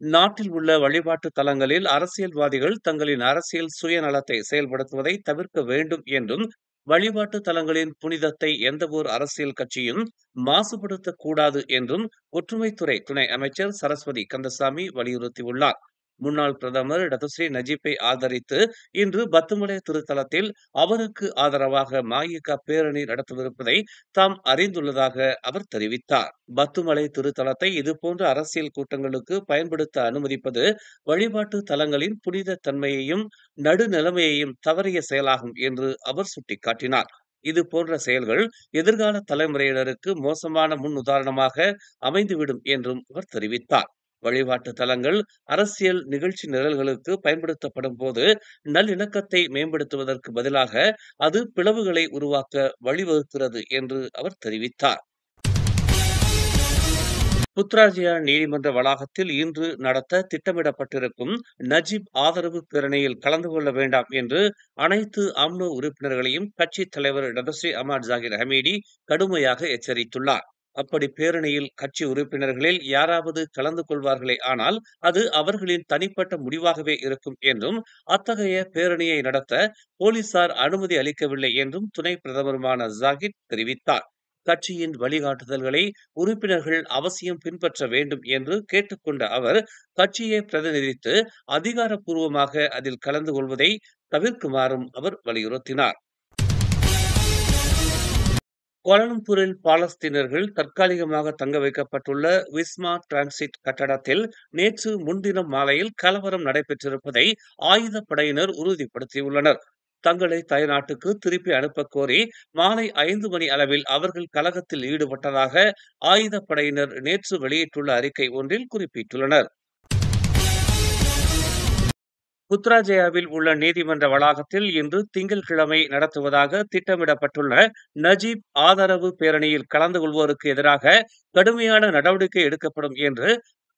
நாட்டில் உள்ள வழிபாட்டு தலங்களில் அரசியல்வாதிகள் தங்களின் அரசியல் சுயநலத்தை செயல்படுத்துவதை தவிர்க்க வேண்டும் என்றும், வழிபாட்டு தலங்களின் புனிதத்தை எந்தவொரு அரசியல் கட்சியும் மாசுபடுத்தக் கூடாது என்றும் ஒற்றுமைத்துறை துணை அமைச்சர் சரஸ்வதி கந்தசாமி வலியுறுத்தியுள்ளார். முன்னாள் பிரதமர் டத்துஸ்ரீ நஜீப்பை ஆதரித்து இன்று பத்துமலை திருத்தலத்தில் அவருக்கு ஆதரவாக மஇகா பேரணி நடத்தவிருப்பதை தாம் அறிந்துள்ளதாக அவர் தெரிவித்தார். பத்துமலை திருத்தலத்தை இதுபோன்ற அரசியல் கூட்டங்களுக்கு பயன்படுத்த அனுமதிப்பது வழிபாட்டு தலங்களின் புனித தன்மையையும் நடுநிலைமையையும் தவறிய செயலாகும் என்று அவர் சுட்டிக்காட்டினார். இதுபோன்ற செயல்கள் எதிர்கால தலைமுறையினருக்கு மோசமான முன் உதாரணமாக அமைந்துவிடும் என்றும் அவர் தெரிவித்தார். வழிபாட்டு தலங்கள் அரசியல் நிகழ்ச்சி நிரல்களுக்கு பயன்படுத்தப்படும் போது நல்லிணக்கத்தை மேம்படுத்துவதற்கு பதிலாக அது பிளவுகளை உருவாக்க வழிவகுக்கிறது என்று அவர் தெரிவித்தார். புத்ராஜயா நீதிமன்ற வளாகத்தில் இன்று நடத்த திட்டமிடப்பட்டிருக்கும் நஜீப் ஆதரவு பேரணியில் கலந்து கொள்ள வேண்டாம் என்று அனைத்து அம்னோ உறுப்பினர்களையும் கட்சித் தலைவர் டத்துஸ்ரீ அஹ்மத் ஜாகிர் ஹமீடி கடுமையாக எச்சரித்துள்ளார். அப்படி பேரணியில் கட்சி உறுப்பினர்களில் யாராவது கலந்து கொள்வார்களே ஆனால் அது அவர்களின் தனிப்பட்ட முடிவாகவே இருக்கும் என்றும், அத்தகைய பேரணியை நடத்த போலீசார் அனுமதி அளிக்கவில்லை என்றும் துணை பிரதமருமான ஜாகிர் தெரிவித்தார். கட்சியின் வழிகாட்டுதல்களை உறுப்பினர்கள் அவசியம் பின்பற்ற வேண்டும் என்று கேட்டுக்கொண்ட அவர், கட்சியை பிரதிநிதித்து அதிகாரப்பூர்வமாக அதில் கலந்து கொள்வதை தவிர்க்குமாறும் அவர் வலியுறுத்தினார். கோலாலம்பூரில் பாலஸ்தீனர்கள் தற்காலிகமாக தங்க வைக்கப்பட்டுள்ள விஸ்மா டிரான்சிட் கட்டடத்தில் நேற்று முன்தினம் மாலையில் கலவரம் நடைபெற்றிருப்பதை ஆயுதப்படையினர் உறுதிப்படுத்தியுள்ளனர். தங்களை தாய்நாட்டுக்கு திருப்பி அனுப்ப கோரி மாலை 5 மணி அளவில் அவர்கள் கலகத்தில் ஈடுபட்டதாக ஆயுதப்படையினர் நேற்று வெளியிட்டுள்ள அறிக்கை ஒன்றில் குறிப்பிட்டுள்ளனர். புத்ராஜயாவில் உள்ள நீதிமன்ற வளாகத்தில் இன்று திங்கட்கிழமை நடத்துவதாக திட்டமிடப்பட்டுள்ள நஜீப் ஆதரவு பேரணியில் கலந்து கொள்வோருக்கு எதிராக கடுமையான நடவடிக்கை எடுக்கப்படும் என்று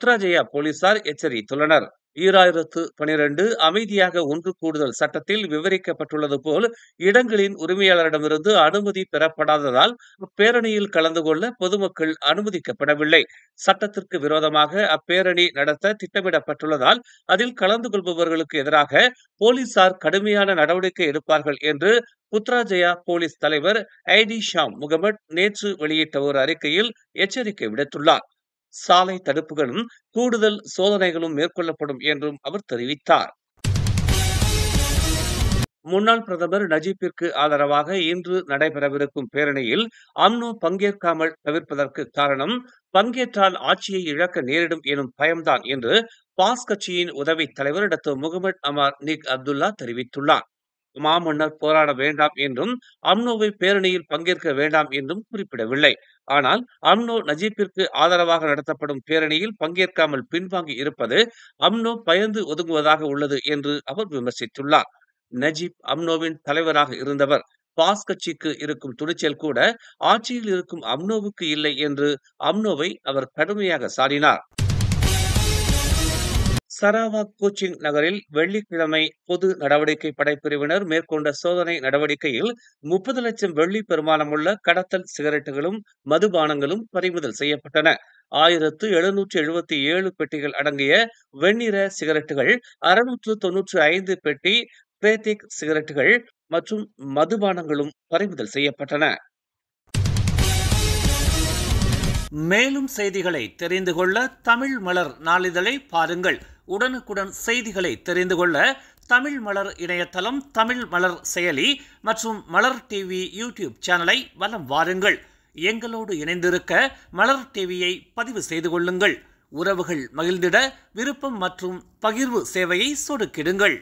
புத்ராஜயா போலீசார் எச்சரித்துள்ளனர். 2012 அமைதியாக ஒன்று கூடுதல் சட்டத்தில் விவரிக்கப்பட்டுள்ளது போல் இடங்களின் உரிமையாளரிடமிருந்து அனுமதி பெறப்படாததால் அப்பேரணியில் கலந்து கொள்ள பொதுமக்கள் அனுமதிக்கப்படவில்லை. சட்டத்திற்கு விரோதமாக அப்பேரணி நடத்த திட்டமிடப்பட்டுள்ளதால் அதில் கலந்து கொள்பவர்களுக்கு எதிராக போலீசார் கடுமையான நடவடிக்கை எடுப்பார்கள் என்று புத்ராஜயா போலீஸ் தலைவர் ஐடி ஷாம் முகமது நேற்று வெளியிட்ட ஒரு அறிக்கையில் எச்சரிக்கை விடுத்துள்ளார். சாலை தடுப்புகளும் கூடுதல் சோதனைகளும் மேற்கொள்ளப்படும் என்றும் அவர் தெரிவித்தார். முன்னாள் பிரதமர் நஜீப்பிற்கு ஆதரவாக இன்று நடைபெறவிருக்கும் பேரணியில் அம்னோ பங்கேற்காமல் தவிர்ப்பதற்கு காரணம் பங்கேற்றால் ஆட்சியை இழக்க நேரிடும் எனும் பயம்தான் என்று பாஸ் கட்சியின் உதவி தலைவர் டாக்டர் முகமது அமார் நிக் அப்துல்லா தெரிவித்துள்ளார். மாமன்னர் போராட வேண்டாம் என்றும் அம்னோவை பேரணியில் பங்கேற்க வேண்டாம் என்றும் குறிப்பிடவில்லை. ஆனால் அம்னோ நஜீப்பிற்கு ஆதரவாக நடத்தப்படும் பேரணியில் பங்கேற்காமல் பின்வாங்கி இருப்பது அம்னோ பயந்து ஒதுங்குவதாக உள்ளது என்று அவர் விமர்சித்துள்ளார். நஜீப் அம்னோவின் தலைவராக இருந்தவர். பாஸ் கட்சிக்கு இருக்கும் துணிச்சல் கூட ஆட்சியில் இருக்கும் அம்னோவுக்கு இல்லை என்று அம்னோவை அவர் கடுமையாக சாடினார். சரவாக் கோச்சிங் நகரில் வெள்ளிக்கிழமை பொது நடவடிக்கை படைப்பிரிவினர் மேற்கொண்ட சோதனை நடவடிக்கையில் 30 லட்சம் வெள்ளி பெறுமானமுள்ள கடத்தல் சிகரெட்டுகளும் மதுபானங்களும் பறிமுதல் செய்யப்பட்டன. 1777 பெட்டிகள் அடங்கிய வெண்ணிற சிகரெட்டுகள், 695 பெட்டி பிரேத்திக் சிகரெட்டுகள் மற்றும் மதுபானங்களும் பறிமுதல் செய்யப்பட்டன. மேலும் செய்திகளை தெரிந்து கொள்ள தமிழ் மலர் நாளிதழை பாருங்கள். உடனுக்குடன் செய்திகளை தெரிந்து கொள்ள தமிழ் மலர் இணையதளம், தமிழ் மலர் செயலி மற்றும் மலர் டிவி யூடியூப் சேனலை வலம் வாருங்கள். எங்களோடு இணைந்திருக்க மலர் டிவியை பதிவு செய்து கொள்ளுங்கள். உறவுகள் மகிழ்ந்திட விருப்பம் மற்றும் பகிர்வு சேவையை சொடுக்கிடுங்கள்.